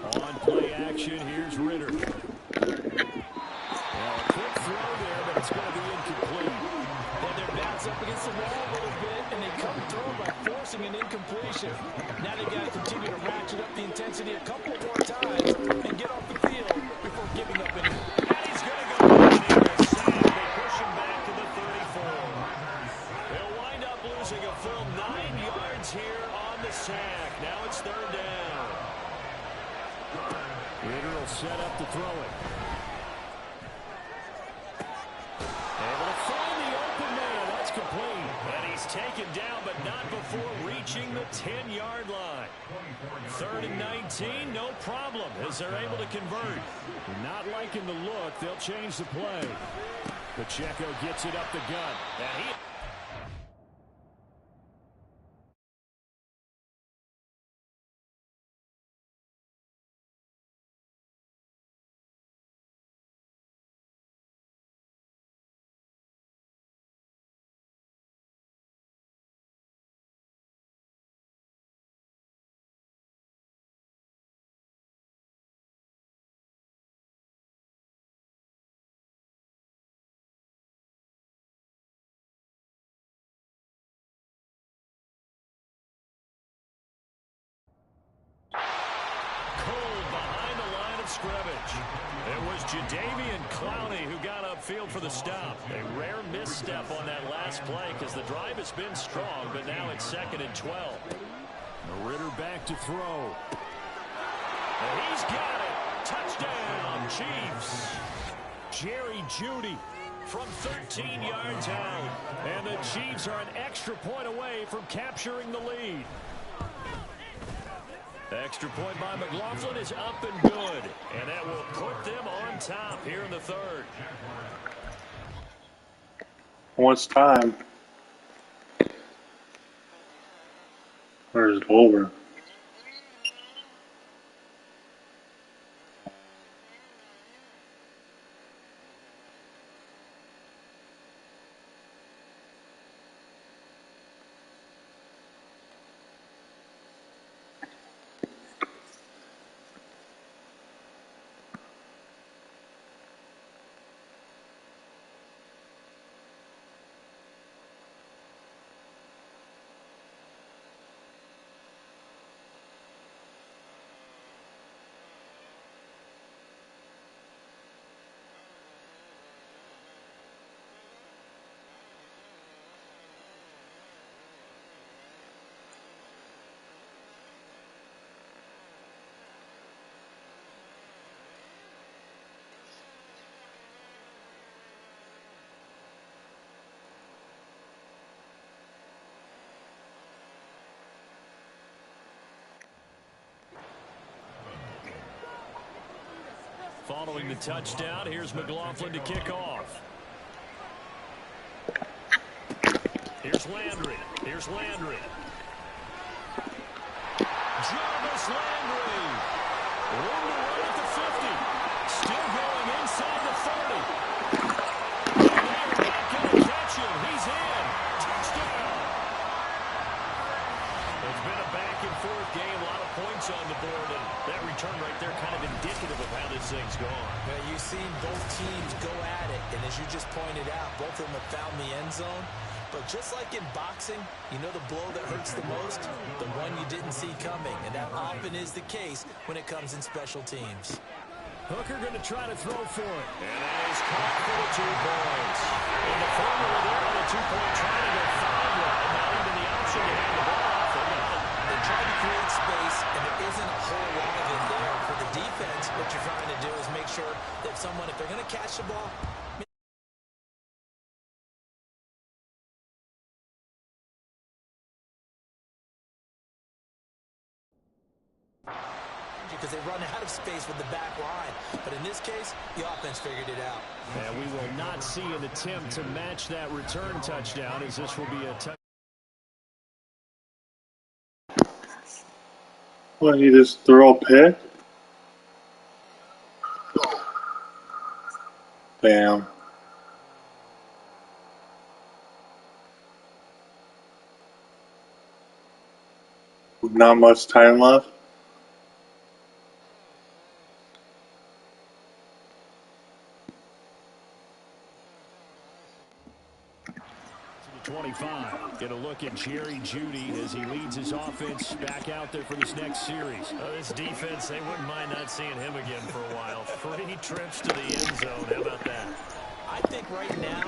On play action, here's Ritter. Now a quick throw there, but it's going to be incomplete. Well, their back's up against the wall a little bit, and they come through by forcing an incompletion. Now they got to continue to ratchet up the intensity a couple more times and get off the field before giving up any. And he's going to go down here and sack. They push him back to the 34. They'll wind up losing a full 9 yards here on the sack. Now it's third down. Ritter will set up to throw it. Able to find the open man. That's complete. And he taken down, but not before reaching the 10-yard line. 3rd and 19, no problem, as they're able to convert. Not liking the look. They'll change the play. Pacheco gets it up the gut. And he... scrimmage. It was Jadeveon Clowney who got upfield for the stop. A rare misstep on that last play because the drive has been strong, but now it's 2nd and 12. Ritter back to throw. And he's got it. Touchdown, Chiefs. Jerry Jeudy from 13 yards out. And the Chiefs are an extra point away from capturing the lead. Extra point by McLaughlin is up and good. And that will put them on top here in the 3rd. What's time? Or is it over? Following the touchdown, here's McLaughlin to kick off. Here's Landry. Here's Landry. Jarvis Landry. Room to run at the 50. Still going inside the 30. And they're not going to catch him. He's in. Touchdown. It's been a back-and-forth game. A lot of points on the board. And that return right there kind of indicative of how this thing's gone. Well, you've seen both teams go at it. And as you just pointed out, both of them have found the end zone. But just like in boxing, you know the blow that hurts the most? The one you didn't see coming. And that often is the case when it comes in special teams. Hooker going to try to throw for it. And that is caught for the 2 points. And the formula there on the 2-point try to go 5 wide. Not even the option to have the ball off the line. They try to create space, and there isn't a whole lot of it there. For the defense, what you're trying to do is make sure that someone, if they're going to catch the ball, because they run out of space with the back line. But in this case, the offense figured it out. And we will not see an attempt to match that return touchdown, as this will be a touchdown. What, he just throw a pick? Bam. Not much time left. To the 25. Get a look at Jerry Jeudy as he leads his offense back out there for this next series. This defense, they wouldn't mind not seeing him again for a while. 3 trips to the end zone. How about that? I think right now,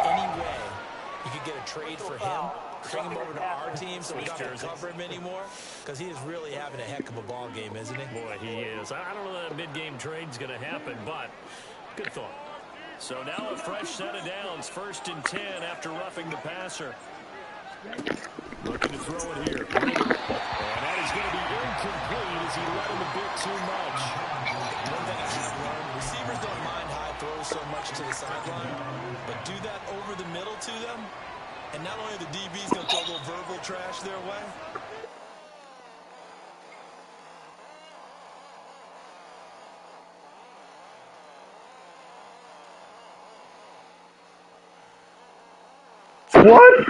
any way you could get a trade for him, bring him over to our team so we don't have to cover him anymore, because he is really having a heck of a ball game, isn't he? Boy, he is. I don't know that a mid-game trade's going to happen, but good thought. So now a fresh set of downs, 1st and 10 after roughing the passer. Looking to throw it here. And that is going to be incomplete as he let him a bit too much. One thing I have learned, receivers don't mind high throws so much to the sideline, but do that over the middle to them, and not only the DB's going to throw a little verbal trash their way. What?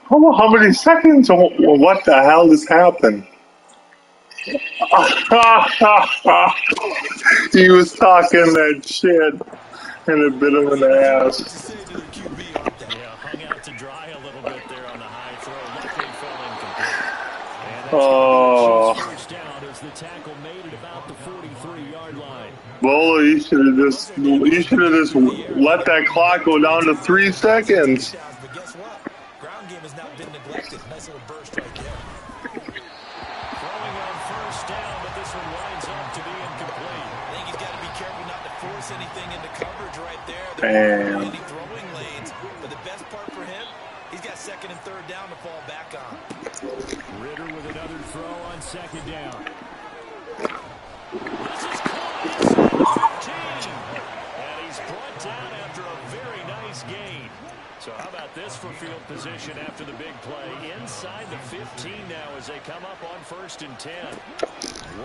How many seconds? What the hell just happened? He was talking that shit and it bit him in the What to ass. say to their QB, aren't they? Yeah, hung out to dry a little bit there on the high throw. Luckily fell incomplete. And that's Oh, going to be a Chiefs first down as the tackle made it about the 43-yard line. Bolo, you should have just let that clock go down to 3 seconds. But guess what? Ground game has not been neglected. Nice little burst right there. Throwing on 1st down, but this one winds up to be incomplete. I think he's got to be careful not to force anything into coverage right there. Damn. Any throwing lanes. But the best part for him, he's got 2nd and 3rd down to fall back on. Ritter with another throw on 2nd down. This is caught inside the 15. And he's brought down after a very nice gain. So how about this for field position after the big play? Inside the 15 now as they come up on 1st and 10.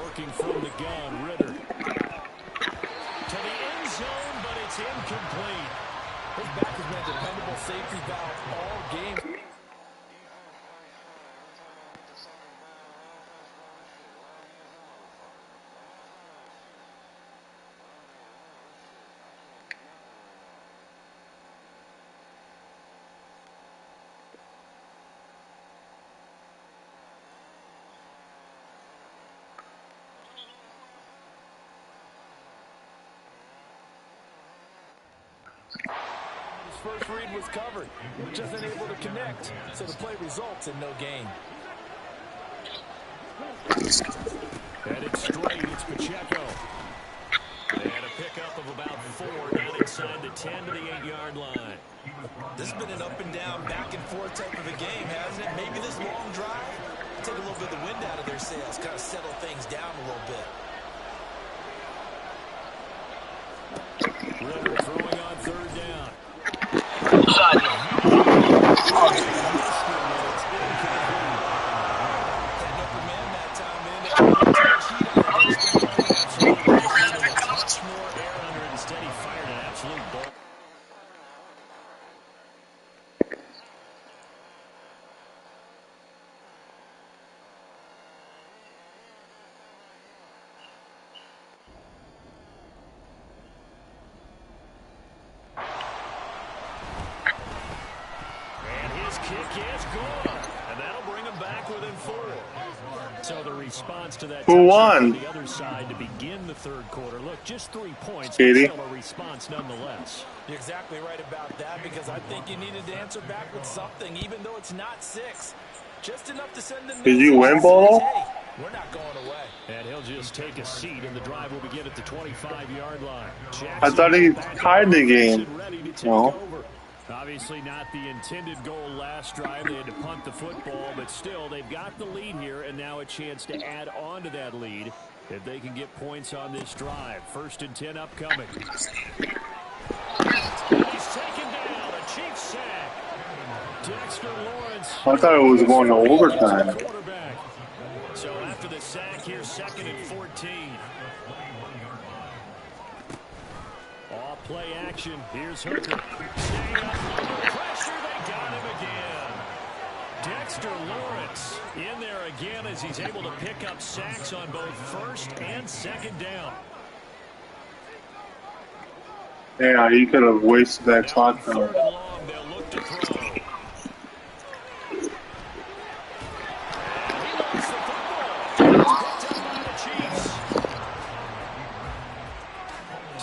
Working from the gun, Ritter. To the end zone, but it's incomplete. His back has been a dependable safety valve all game. First read was covered, just unable to connect, so the play results in no gain. Headed straight, it's Pacheco. And a pickup of about 4 down inside the 10 to the 8-yard line. This has been an up and down, back and forth type of a game, hasn't it? Maybe this long drive take a little bit of the wind out of their sails, kind of settle things down a little bit. Ritter throwing on 3rd down. Kick is good, and that'll bring him back within 4. So the response to that Who won? on the other side to begin the 3rd quarter. Look, just 3 points, but Katie. still a response nonetheless. You're exactly right about that, because I think you needed to answer back with something, even though it's not 6. Just enough to send them. Did you win, Bolo? Hey, we're not going away. And he'll just take a seat, and the drive will begin at the 25-yard line. I thought he tied the game. Ready to take No. over. Obviously not the intended goal last drive. They had to punt the football, but still, they've got the lead here, and now a chance to add on to that lead if they can get points on this drive. 1st and 10 upcoming. And he's taken down, a Chiefs sack. Dexter Lawrence. I thought it was going to overtime. Quarterback. So after the sack here, 2nd and 14. Off play action. Here's Hooker. Staying up under pressure. They got him again. Dexter Lawrence in there again as he's able to pick up sacks on both 1st and 2nd down. Yeah, he could have wasted that clock Third now. and long, they'll look to throw. And he lost the football. It's picked up by the Chiefs.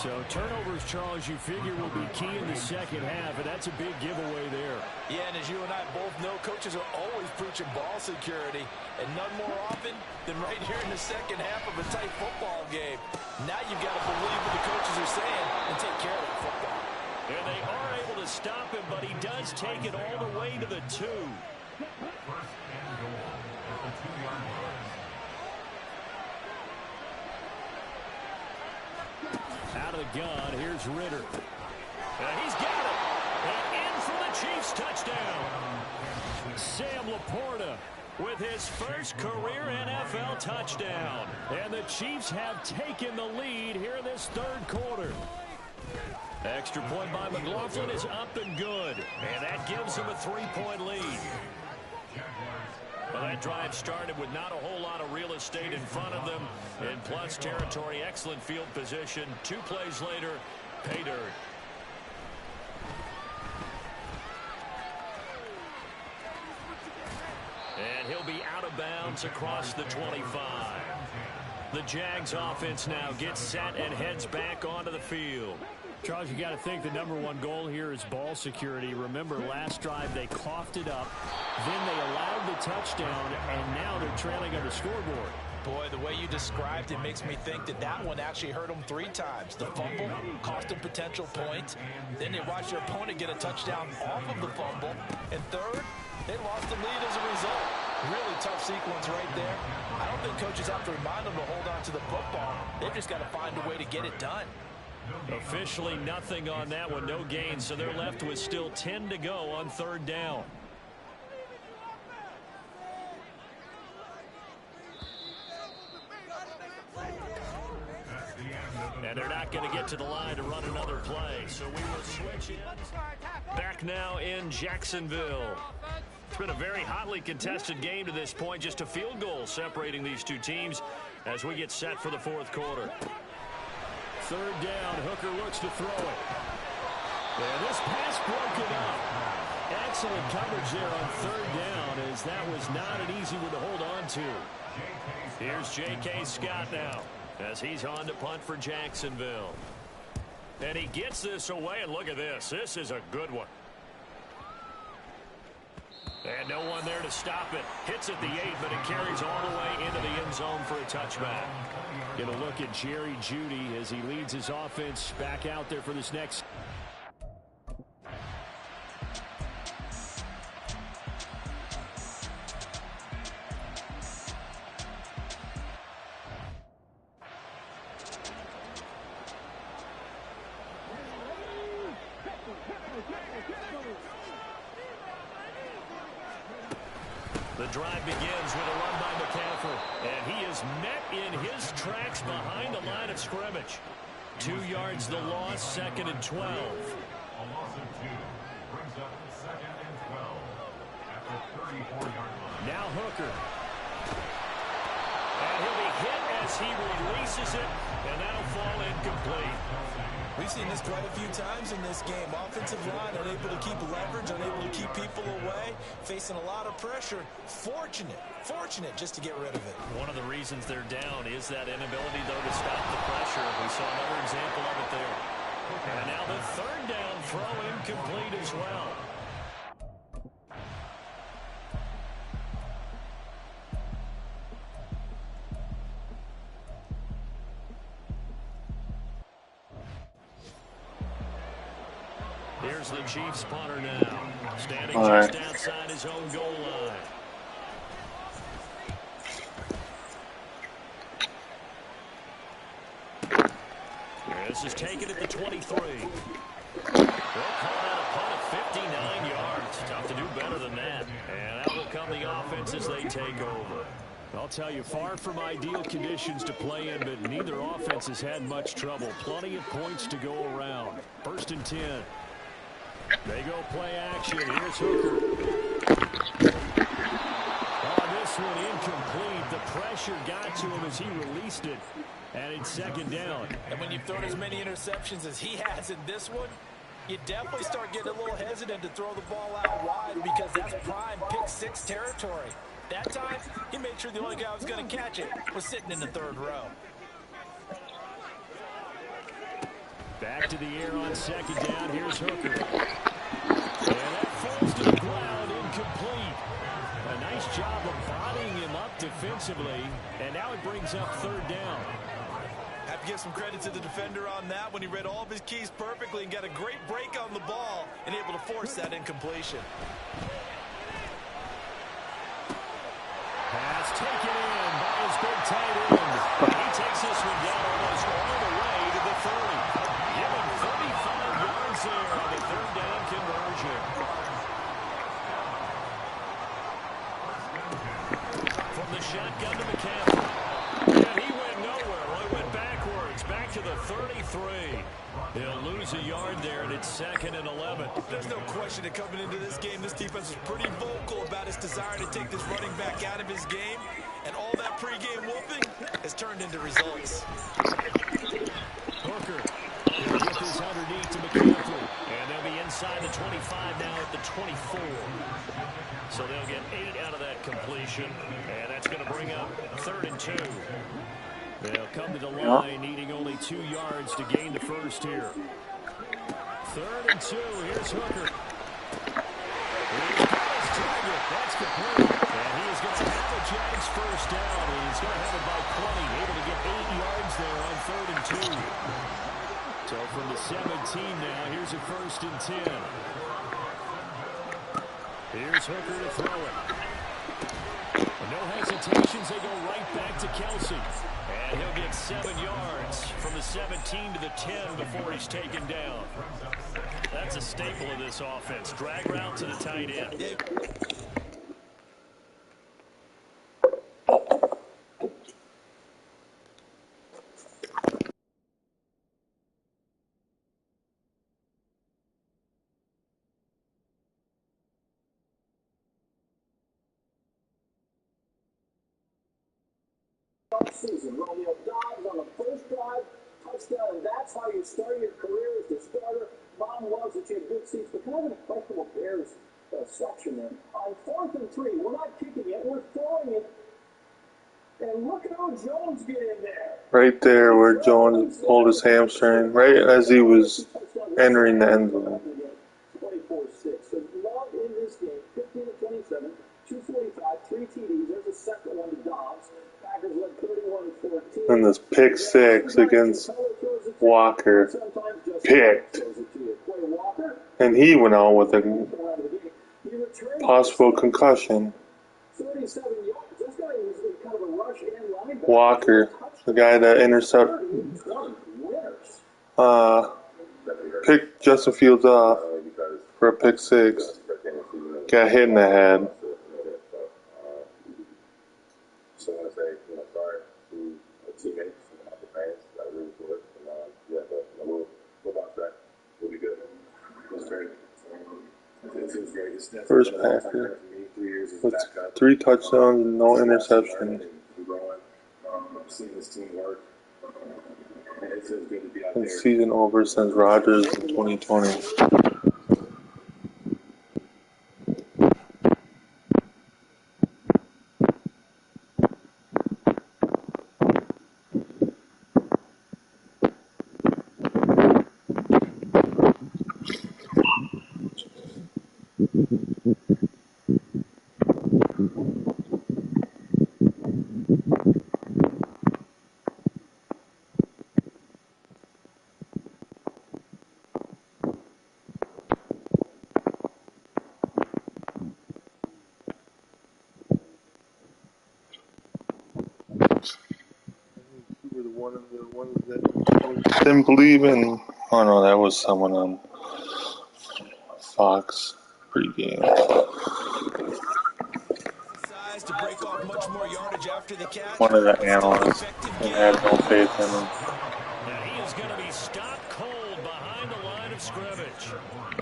So turnovers, Charles. as you figure, will be key in the second half, and that's a big giveaway there. Yeah, and as you and I both know, coaches are always preaching ball security, and none more often than right here in the second half of a tight football game. Now you've got to believe what the coaches are saying and take care of that football. And they are able to stop him, but he does take it all the way to the 2. Out of the gun, here's Ritter. And he's got it. And in for the Chiefs touchdown. Sam Laporta with his first career NFL touchdown. And the Chiefs have taken the lead here in this third quarter. Extra point by McLaughlin is up and good. And that gives him a 3-point lead. Well, that drive started with not a whole lot of real estate in front of them. In plus territory, excellent field position. 2 plays later, pay dirt. And he'll be out of bounds across the 25. The Jags offense now gets set and heads back onto the field. Charles, you got to think the #1 goal here is ball security. Remember, last drive they coughed it up, then they allowed the touchdown, and now they're trailing on the scoreboard. Boy, the way you described it makes me think that that one actually hurt them 3 times. The fumble cost them potential points. Then they watched their opponent get a touchdown off of the fumble. And third, they lost the lead as a result. Really tough sequence right there. I don't think coaches have to remind them to hold on to the football. They've just got to find a way to get it done. Officially nothing on that one, no gain, so they're left with still 10 to go on 3rd down. And they're not going to get to the line to run another play, so we will switch it. Back now in Jacksonville. It's been a very hotly contested game to this point, just a field goal separating these two teams as we get set for the 4th quarter. 3rd down, Hooker looks to throw it. And this pass broken up. Excellent coverage there on 3rd down, as that was not an easy one to hold on to. Here's J.K. Scott now, as he's on to punt for Jacksonville. And he gets this away, and look at this. This is a good one. And no one there to stop it. Hits at the 8, but it carries all the way into the end zone for a touchback. Get a look at Jerry Jeudy as he leads his offense back out there for this next. The drive begins with a run by McCaffrey, and he is met in his tracks behind the line of scrimmage. 2 yards the loss, 2nd and 12. A loss of 2 brings up 2nd and 12 after 34-yard line. Now Hooker. And he'll be hit as he releases it, and that'll fall incomplete. We've seen this quite a few times in this game. Offensive line unable to keep leverage, unable to keep people away, facing a lot of pressure. Fortunate just to get rid of it. One of the reasons they're down is that inability, though, to stop the pressure. We saw another example of it there. And now the 3rd down throw incomplete as well. Here's the Chiefs punter now, standing just outside his own goal line. This is taken at the 23. They'll call out a punt of 59 yards. Tough to do better than that. And that will come the offense as they take over. I'll tell you, far from ideal conditions to play in, but neither offense has had much trouble. Plenty of points to go around. 1st and 10. They go play action. Here's Hooker. Oh, this one incomplete. The pressure got to him as he released it. And it's 2nd down. And when you've thrown as many interceptions as he has in this one, you definitely start getting a little hesitant to throw the ball out wide because that's prime pick 6 territory. That time, he made sure the only guy who was going to catch it was sitting in the 3rd row. Back to the air on second down. Here's Hooker. And that falls to the ground, incomplete. A nice job of bodying him up defensively. And now it brings up third down. Have to give some credit to the defender on that when he read all of his keys perfectly and got a great break on the ball and able to force that incompletion. Pass taken in by his big tight end. He takes this one down almost all the way to the 30. Give him 35 yards there on the third down conversion. From the shotgun to McCaffrey. And he went nowhere. Well, he went backwards. Back to the 33. They'll lose a yard there, and it's 2nd and 11. There's no question that coming into this game, this defense was pretty vocal about his desire to take this running back out of his game. And all that pregame whooping has turned into results. Hooker. He'll get this underneath to McCaffrey. And they'll be inside the 25 now at the 24. So they'll get 8 out of that completion. And that's going to bring up 3rd and 2. They'll come to the line needing only 2 yards to gain the first here. 3rd and 2. Here's Hooker. He's got his target. That's complete. And he is going to have a Jags first down. And he's going to have it by 20. Able to get 8 yards there on 3rd and 2. So from the 17 now, here's a 1st and 10. Here's Hooker to throw it. And no hesitations. They go right back to Kelsey. And he'll get 7 yards from the 17 to the 10 before he's taken down. That's a staple of this offense. Drag route to the tight end. Season. Romeo dives on the first drive, touchdown, and that's how you start your career as the starter. Mom loves that you have good seats, but kind of an questionable Bears section there. On 4th and 3, we're not kicking it, we're throwing it. And look at how Jones get in there. Right there where Jones pulled his hamstring, right as he was entering the end zone. 24-6. So Love in this game, 15 to 27, 245, 3 TDs. There's a second one to Dobbs. Packers led 31-14. And this pick 6 against Walker picked. And he went out with a possible concussion. Walker, the guy that picked Justin Fields off for a pick 6. Got hit in the head. So I want to say, sorry to teammates and the fans that are rooting for it. And, we'll bounce back. We'll be good. It was great. It was great. It's First Packer with 3 touchdowns and no interceptions. I'm seeing this team work. It feels good to be out And there. season over since Rodgers in 2020. Didn't believe in. Oh no, that was someone on Fox pregame. To break off much more yardage after the catch. One of the analysts had no faith in him. And he is going to be stopped cold behind the line of scrimmage.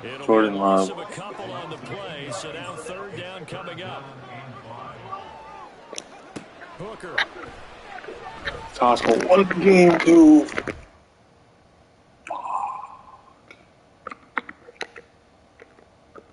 It'll Jordan be a loss Love. of a couple on the play, so now 3rd down coming up. Hooker. Tosco won the game too.